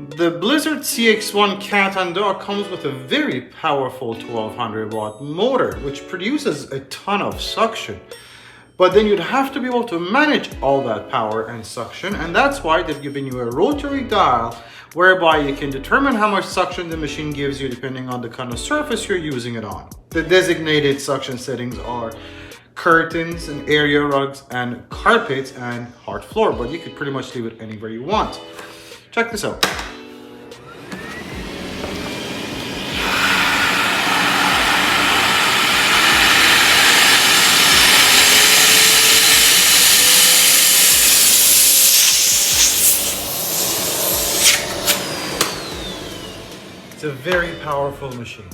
The Blizzard Cx1 cat and dog comes with a very powerful 1200 watt motor, which produces a ton of suction. But then you'd have to be able to manage all that power and suction, and that's why they've given you a rotary dial whereby you can determine how much suction the machine gives you depending on the kind of surface you're using it on. The designated suction settings are curtains and area rugs and carpets and hard floor, but you could pretty much leave it anywhere you want. Check this out. It's a very powerful machine.